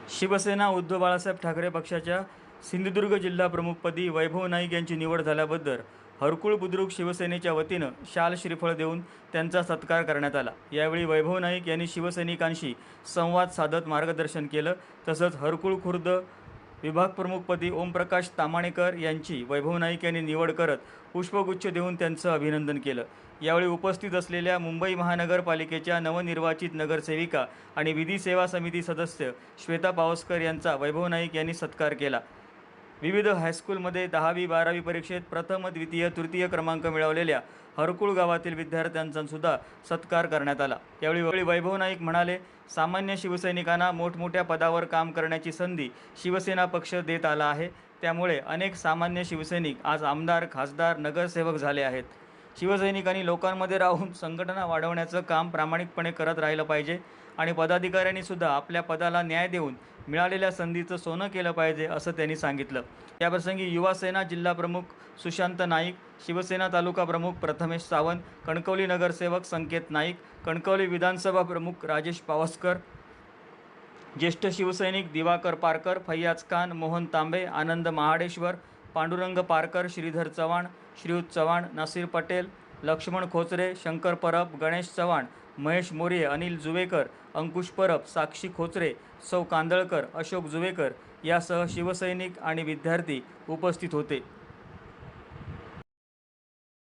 शिवसेना उद्धव बाळासाहेब ठाकरे पक्षाच्या सिंधुदुर्ग जिल्हा प्रमुखपदी वैभव नाईक यांची निवड झाल्याबद्दल हरकुळ बुद्रुक शिवसेनेच्या वतीनं शाल श्रीफळ देऊन त्यांचा सत्कार करण्यात आला। यावेळी वैभव नाईक यांनी शिवसैनिकांशी संवाद साधत मार्गदर्शन केलं। तसंच हरकुळ खुर्द विभाग प्रमुखपदी ओमप्रकाश तामाणेकर यांची वैभव नाईक यांनी निवड करत पुष्पगुच्छ देऊन त्यांचं अभिनंदन केलं। यावेळी उपस्थित असलेल्या मुंबई महानगरपालिकेच्या नवनिर्वाचित नगरसेविका आणि विधी सेवा समिती सदस्य श्वेता पावसकर यांचा वैभव नाईक यांनी सत्कार केला। विविध हायस्कूलमध्ये 10वी-12वी परीक्षेत प्रथम, द्वितीय, तृतीय क्रमांक मिळवलेल्या हरकुळ गावातील विद्यार्थ्यांचा सुद्धा सत्कार करण्यात आला। यावेळी वैभव नाईक म्हणाले, सामान्य शिवसैनिकांना मोठमोठ्या पदावर काम करण्याची संधी शिवसेना पक्ष देत आला आहे। त्यामुळे अनेक सामान्य शिवसैनिक आज आमदार, खासदार, नगरसेवक झाले आहेत। शिवसैनिकांनी लोकांमध्ये राहून संघटना वाढवण्याचं काम प्रामाणिकपणे करत राहिलं पाहिजे आणि पदाधिकाऱ्यांनी सुद्धा आपल्या पदाला न्याय देऊन मिळालेल्या संधीचं सोनं केलं पाहिजे, असं त्यांनी सांगितलं। याप्रसंगी युवा सेना जिल्हा प्रमुख सुशांत नाईक, शिवसेना तालुका प्रमुख प्रथमेश सावंत, कणकवली नगरसेवक संकेत नाईक, कणकवली विधानसभा प्रमुख राजेश पावसकर, ज्येष्ठ शिवसैनिक दिवाकर पारकर, फैयाज खान, मोहन तांबे, आनंद महाडेश्वर, पांडुरंग पारकर, श्रीधर चव्हाण, श्रीयुत चव्हाण, नासिर पटेल, लक्ष्मण खोचरे, शंकर परब, गणेश चव्हाण, महेश मोरे, अनिल जुवेकर, अंकुश परब, साक्षी खोचरे, सौ कांदळकर, अशोक जुवेकर यासह शिवसैनिक आणि विद्यार्थी उपस्थित होते।